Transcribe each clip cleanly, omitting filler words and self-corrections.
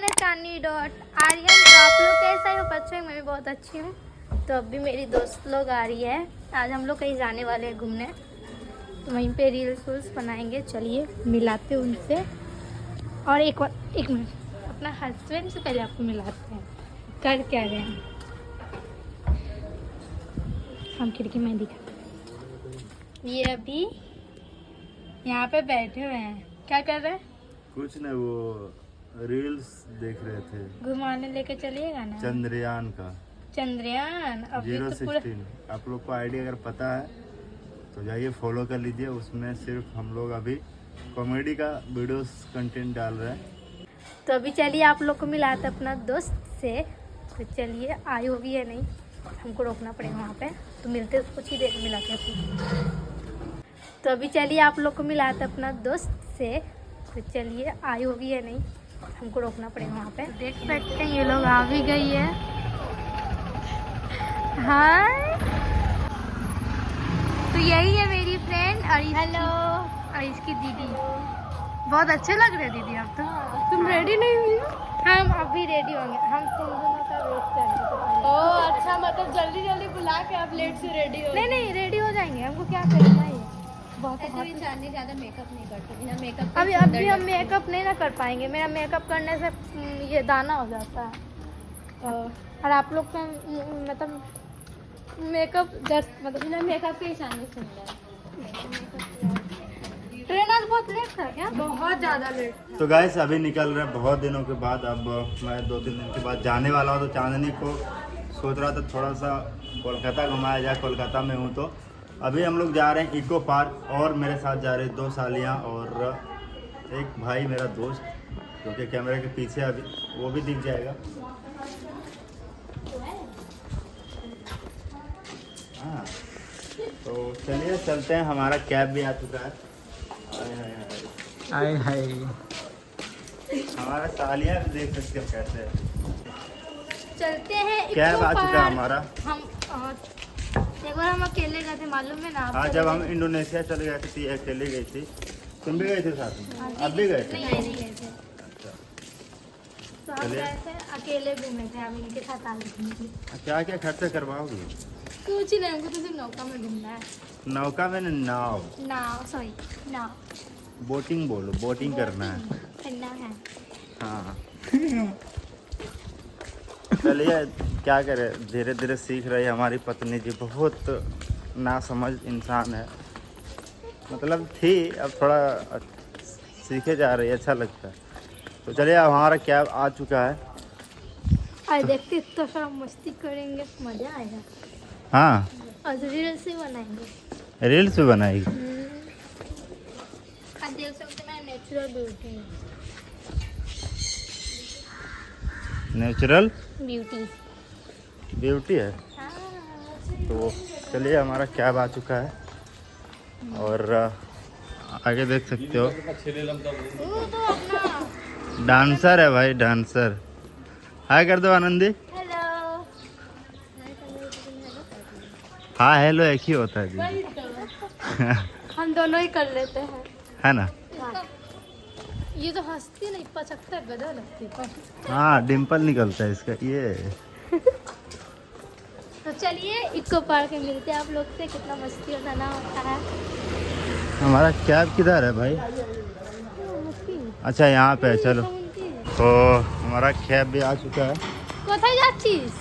Channel चांदनी dot Aryan. तो आप लोग कैसा हो बच्चों? मैं भी बहुत अच्छी हूँ। तो अभी मेरी दोस्त लोग आ रही है। आज हम लोग कहीं जाने वाले हैं घूमने, तो वहीं पे रील्स बनाएंगे। चलिए मिलाते हैं उनसे। और एक मिनट, अपना हस्बैंड से पहले आपको मिलाते हैं। कर क्या रहे हैं हम? खिड़की में दिखा। ये अभी यहाँ पे बैठे हुए हैं। क्या कर रहे हैं? कुछ नहीं, वो रील्स देख रहे थे। घुमाने लेके चलिएगा ना। चंद्रयान का चंद्रयान अभी तो 016। आप लोग को आइडिया अगर पता है तो जाइए फॉलो कर लीजिए। उसमें सिर्फ हम लोग अभी कॉमेडी का वीडियोस कंटेंट डाल रहे हैं। तो अभी चलिए आप लोग को मिलाते अपना दोस्त से। तो चलिए, आई होगी या नहीं, हमको रोकना पड़ेगा वहाँ पे। तो मिलते कुछ ही देर में मिलाते हैं। तो अभी चलिए आप लोग को मिलाते अपना दोस्त से। तो चलिए, आई होगी या नहीं, हमको रोकना पड़ेगा वहाँ पे। देख सकते हैं ये लोग आ भी गई है। हाय, तो यही है मेरी फ्रेंड और हेलो, और इसकी दीदी। बहुत अच्छे लग रहे हैं दीदी आप तो। तुम रेडी नहीं हुई? हम अभी रेडी होंगे। हम तुम दोनों का वेट करेंगे। ओह अच्छा, मतलब जल्दी जल्दी बुला के आप लेट से रेडी हो? नहीं रेडी हो जाएंगे। हमको क्या करना है, बहुत ऐसे भी चांदनी ज़्यादा मेकअप नहीं करती, बिना मेकअप अभी हम मेकअप नहीं ना कर पाएंगे। मेरा मेकअप करने से ये दाना हो जाता है। और आप लोग का मतलब मेकअप मतलब बिना मेकअप के ही चांदनी सुंदर है। ट्रेन आज बहुत लेट था क्या? बहुत ज़्यादा लेट। तो गाइस अभी निकल रहे हैं बहुत दिनों के बाद। अब मैं 2-3 दिन के बाद जाने वाला हूँ। तो चांदनी को सोच रहा था थोड़ा सा कोलकाता घुमाया जाए। कोलकाता में हूँ तो अभी हम लोग जा रहे हैं इको पार्क। और मेरे साथ जा रहे हैं 2 सालियाँ और एक भाई मेरा दोस्त, जो कि कैमरे के पीछे अभी वो भी दिख जाएगा। हाँ, तो चलिए चलते हैं। हमारा कैब भी आ चुका है। हाय हाय, हमारा सालियाँ भी देख सकते हो कैसे है। चलते हैं। कैब आ चुका है हमारा। हम एक बार हम अकेले गए थे, मालूम है ना? हाँ, जब हम इंडोनेशिया चले गए थे अकेले गई थी। तुम भी गए थे साथ में? अब भी गए थे? नहीं गए थे। अच्छा, तो हम गए थे अकेले घूमे थे। हम इनके साथ आ गए थे। क्या क्या खर्चा करवाओगे? कुछ नहीं, हमको तो सिर्फ नौका में घूमना है। नौका में नाव नाव बोटिंग बोलो, बोटिंग करना है। करना है। हाँ चलिए, क्या करें, धीरे धीरे सीख रही है हमारी पत्नी जी। बहुत नासमझ इंसान है, मतलब थी, अब थोड़ा सीखे जा रही है। अच्छा लगता है। तो चलिए, अब हमारा कैब आ चुका है। आज देखते तो थोड़ा मस्ती करेंगे, मजा आएगा। हाँ, और रील्स भी बनाएंगे। रील्स भी बनाएगी। आज देख सकते हैं नेचुरल ब्यूटी। नेचुरल ब्यूटी है। तो चलिए, हमारा कैब आ चुका है और आगे देख सकते हो तो अपना डांसर है भाई, डांसर। हाय कर दो आनंदी। हेलो। हाँ हेलो एक ही होता है जी। हम दोनों ही कर लेते हैं, है ना? ये तो हंसती नहीं, पचकता गधा लगती है। हाँ, डिम्पल निकलता है इसका ये। तो चलिए इको पार्क में मिलते हैं आप लोग से। कितना मस्ती और गाना होता है। हमारा कैब किधर है भाई? अच्छा, यहाँ पे है। चलो, तो हमारा कैब भी आ चुका है। कोথায় যাচ্ছিস?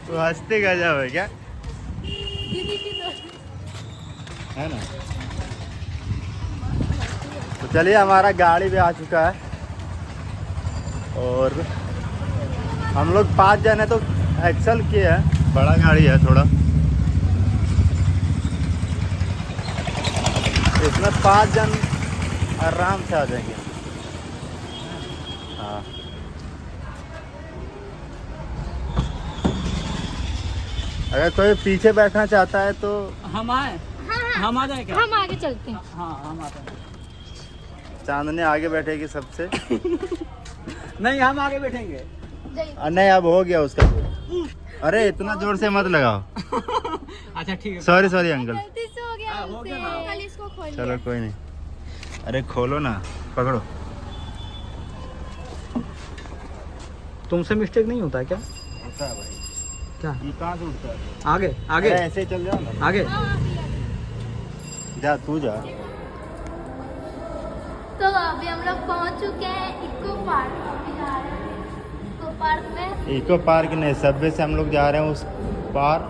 तो हंसते गजब है क्या, है ना? तो चलिए, हमारा गाड़ी भी आ चुका है और हम लोग 5 जन है। तो एक्सल किए है, बड़ा गाड़ी है थोड़ा। इसमें 5 जन आराम से आ जाएंगे। हाँ, अगर कोई पीछे बैठना चाहता है तो हम आए। हम आ जाए क्या? हम आगे चलते हैं। हाँ हम आते हैं। चांदनी आगे बैठेगी सबसे। नहीं, हम आगे बैठेंगे। नहीं, अब हो गया उसका। अरे इतना जोर से मत लगाओ। अच्छा ठीक है। Sorry uncle. गलती से हो गया। कल इसको खोल चलो कोई नहीं, अरे खोलो ना, पकड़ो। तुमसे मिस्टेक नहीं होता है क्या? होता है भाई, क्या? ये कहाँ से उठता है? आगे आगे अरे ऐसे ही चल जाओ ना, आगे। जा तू जा। तो अभी हम लोग पहुंच चुके हैं इको पार्क। अभी जा रहे हैं इको पार्क में। इको पार्क नहीं, सबवे से हम लोग जा रहे हैं उस पार,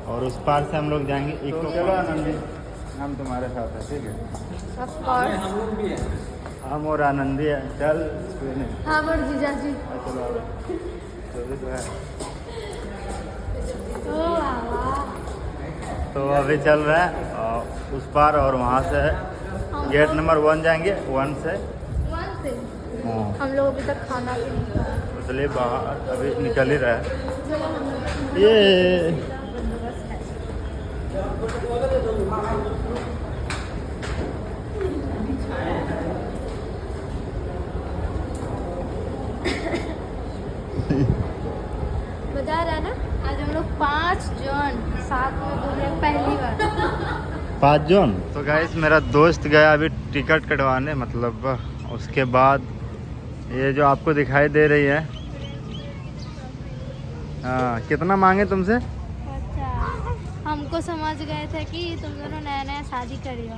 और उस पार से हम लोग जाएंगे इको। चलो आनंदी, हम तुम्हारे साथ हैं, ठीक है? Of course. हम लोग भी हैं। हम और आनंदी है, चल कोई नहीं। हाँ और जीजा जी। चलो आओ। तो भी तो है। ओ वाह। तो अभी चल रहा है उस पार, और वहाँ से गेट नंबर 1 जाएंगे, 1 से। वन से हाँ, हम लोग अभी तक खाना भी नहीं खाया। इसलिए बाहर अभी निकल ही रहा है चलो हम लोग ये। बंदोबस्त है। मजा आ रहा है ना? आज हम लोग 5 जन साथ में घूम रहे हैं पहली बार। 5 जून। तो गाइस मेरा दोस्त गया अभी टिकट कटवाने, मतलब उसके बाद ये जो आपको दिखाई दे रही है, हाँ, कितना मांगे तुमसे? अच्छा, हमको समझ गए थे कि तुम दोनों नया नया शादी करी हो।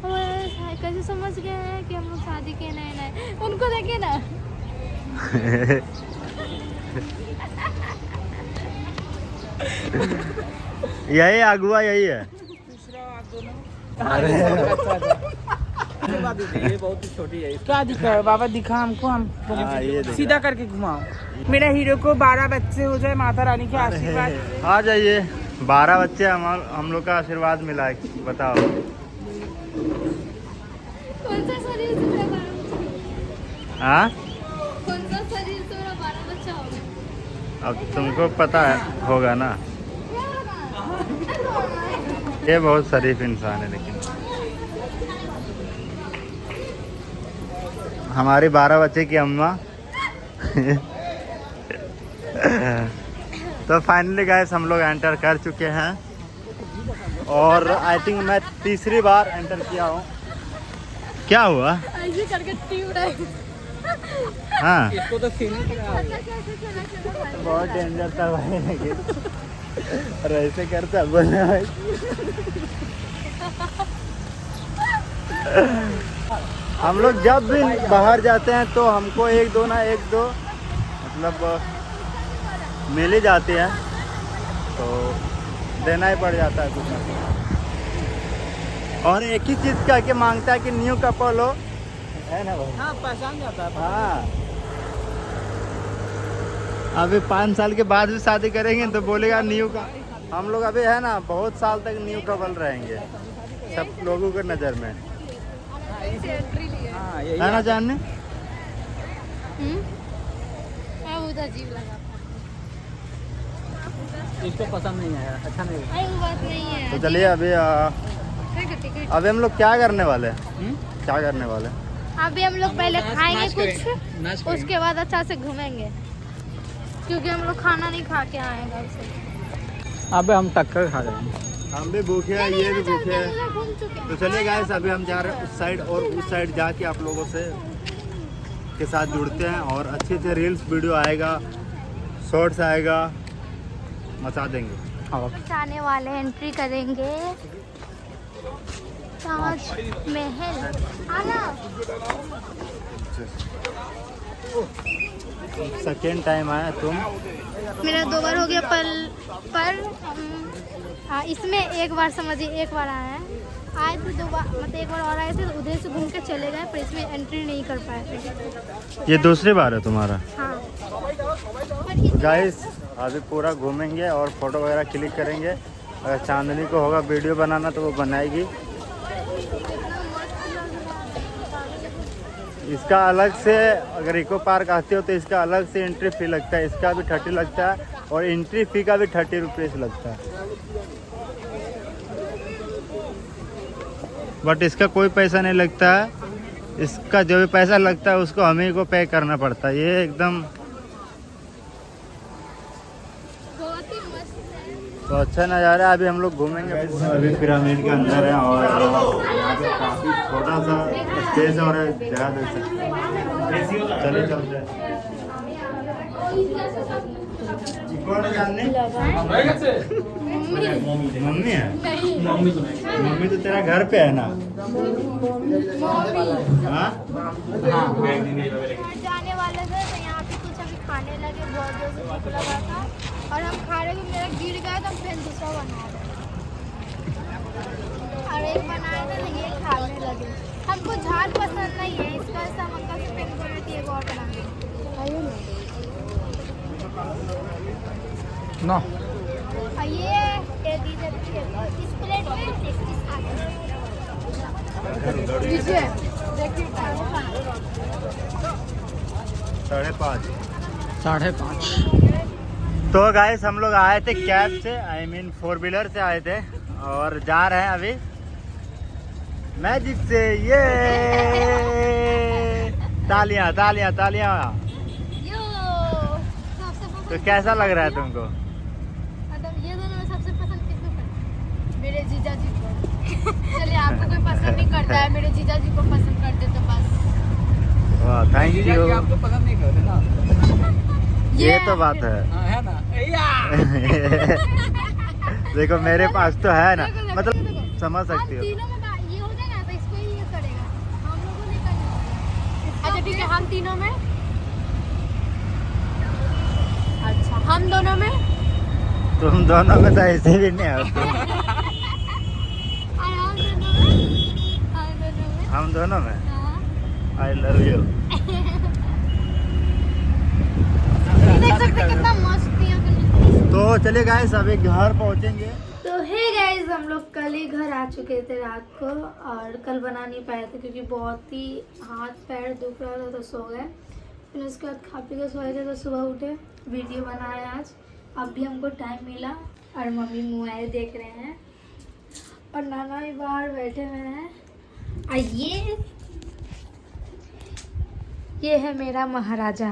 और कैसे समझ गए हैं कि हम लोग शादी के नए नए? उनको देखे ना। यही अगुआ यही है। ये बहुत ही छोटी है। क्या दिखा है बाबा? दिखा हमको, हम हाँ, ये देखो। सीधा करके घुमाओ। मेरा हीरो को 12 बच्चे हो जाए, माता रानी के आशीर्वाद से। आ जाइए, 12 बच्चे हम लोग का आशीर्वाद मिला है, बताओ। कौन सा शरीर से मेरा 12 बच्चा? हाँ, कौन सा शरीर से मेरा 12 बच्चा होगा? अब तुमको पता है होगा ना। ये बहुत शरीफ इंसान है, लेकिन हमारी 12 बच्चे की अम्मा। तो फाइनली गाइस हम लोग एंटर कर चुके हैं, और आई थिंक मैं तीसरी बार एंटर किया हूँ। क्या हुआ? ऐसे करके टीम रहे। हाँ, इसको तो सीने लगा। बहुत डेंजर था भाई, लेकिन और ऐसे करता बोलना भाई। हम लोग जब भी बाहर जाते हैं तो हमको एक दो मतलब मिल ही जाती है, तो देना ही पड़ जाता है कुछ ना कुछ। और एक ही चीज़ का के मांगता है कि न्यू कपल हो, है ना भाई? हाँ, पहचान जाता है। हाँ, अभी 5 साल के बाद भी शादी करेंगे तो बोलेगा न्यू का। हम लोग अभी है ना बहुत साल तक न्यू कपल रहेंगे सब लोगों के नज़र में, हाँ, यही है ना जानने? बहुत अजीब लगा। इसको पसंद नहीं आया, अच्छा नहीं लगा। अरे वो बात नहीं है। तो चलिए अभी हम लोग क्या करने वाले हैं? क्या करने वाले हैं? अभी हम लोग पहले खाएंगे नाच कुछ, करेंगे। उसके बाद अच्छा से घूमेंगे, क्योंकि हम लोग खाना नहीं खा के आए घर से। अबे हम टक्कर खा जाएंगे। हम भी भूखे हैं, ये भी भूखे हैं। घूम चुके हैं। तो चलिए गाइस अभी हम जा रहे हैं उस साइड, और उस साइड जाके आप लोगों से के साथ जुड़ते हैं, और अच्छे से रील्स वीडियो आएगा, शॉर्ट्स आएगा, मचा देंगे। जाने वाले एंट्री करेंगे ताजमहल। आना। सेकेंड टाइम आया तुम? मेरा 2 बार हो गया, पर इसमें एक बार समझिए, एक बार आए हैं, आए थे 2 बार, मतलब एक बार और आए थे, उधर से घूम के चले गए, पर इसमें एंट्री नहीं कर पाए थे। ये दूसरी बार है तुम्हारा? हाँ। गाइस अभी पूरा घूमेंगे और फोटो वगैरह क्लिक करेंगे। अगर चांदनी को होगा वीडियो बनाना तो वो बनाएगी। इसका अलग से, अगर इको पार्क आते हो तो इसका अलग से एंट्री फी लगता है, इसका भी 30 लगता है, और एंट्री फी का भी 30 रुपीज़ लगता है। बट इसका कोई पैसा नहीं लगता है, इसका जो भी पैसा लगता है उसको हमें को पे करना पड़ता है। ये एकदम बहुत ही मस्त है। तो अच्छा नज़ारा है। अभी हम लोग घूमेंगे। अभी पिरामिड के अंदर है और यहाँ पे काफ़ी छोटा सा स्पेस और जगह देख सकते हैं। चलिए चलते हैं। कौन जानने? मम्मी है। मम्मी तो तेरा घर पे है ना? हाँ? जाने वाले थे तो यहाँ पे कुछ अभी खाने लगे, बहुत जोर से भूख लगा था और हम खा रहे थे, मेरा गिर गया तो हम फिर दूसरा बना रहे और एक बनाए थे तो ये खाने लगे। हमको झाल पसंद नहीं है, इसका ऐसा मतलब से पेन कर रही है और बना नो और ये दीजिए इस प्लेट में इस आगे देखिए 5:30। 5:30। तो गाइस हम लोग आए थे कैब से, आई मीन 4 व्हीलर से आए थे और जा रहे हैं अभी मैजिक से। ये तालियां तालियां तालियां। यो सबसे तो पसंद कैसा लग रहा है तुमको? मतलब ये दोनों में सबसे पसंद किसको करते? मेरे जीजा जी को। चलिए आपको कोई पसंद नहीं करता है, मेरे जीजा जी को पसंद करते तो बस। वाह थैंक यू। आपको पसंद नहीं करते ना? ये तो बात है। हाँ, है ना? देखो मेरे पास तो है ना, देखो, मतलब देखो। समझ हम सकती हो। तीनों में ये हो जाएगा तो इसको ही ये करेगा, हम लोगों ने करना। अच्छा ठीक है, हम तीनों में। अच्छा हम दोनों में तुम दोनों में तो ऐसे भी नहीं हो। और हम दोनों में, हम दोनों में। हम दोनों में हाँ। I love you. ये देख सकते कितना मस्त पिया करने। तो चलिए गाइस अभी घर पहुंचेंगे। तो हे गाइस, हम लोग कल ही घर आ चुके थे रात को और कल बना नहीं पाए थे क्योंकि बहुत ही हाथ पैर दुख रहा था तो सो गए। फिर उसके बाद खा पी के सोए थे तो सुबह उठे, वीडियो बनाए आज। अब भी हमको टाइम मिला और मम्मी मोबाइल देख रहे हैं और नाना भी बाहर बैठे हुए हैं। और ये है मेरा महाराजा।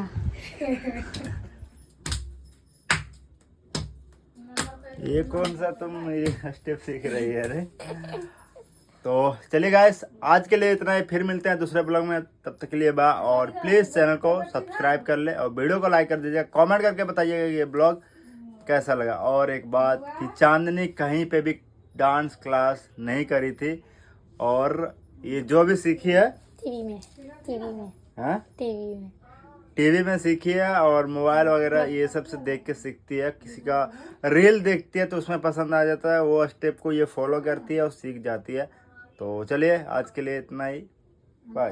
ये कौन सा तुम ये स्टेप सीख रही है रे? तो चलिए गाइस आज के लिए इतना ही, फिर मिलते हैं दूसरे ब्लॉग में। तब तक के लिए बाय और प्लीज़ चैनल को सब्सक्राइब कर ले और वीडियो को लाइक कर दीजिएगा। कमेंट करके बताइएगा ये ब्लॉग कैसा लगा। और एक बात कि चांदनी कहीं पे भी डांस क्लास नहीं करी थी और ये जो भी सीखी है टीवी में हाँ टीवी में टीवी में सीखी है और मोबाइल वगैरह ये सब से देख के सीखती है। किसी का रील देखती है तो उसमें पसंद आ जाता है, वो स्टेप को ये फॉलो करती है और सीख जाती है। तो चलिए आज के लिए इतना ही, बाय।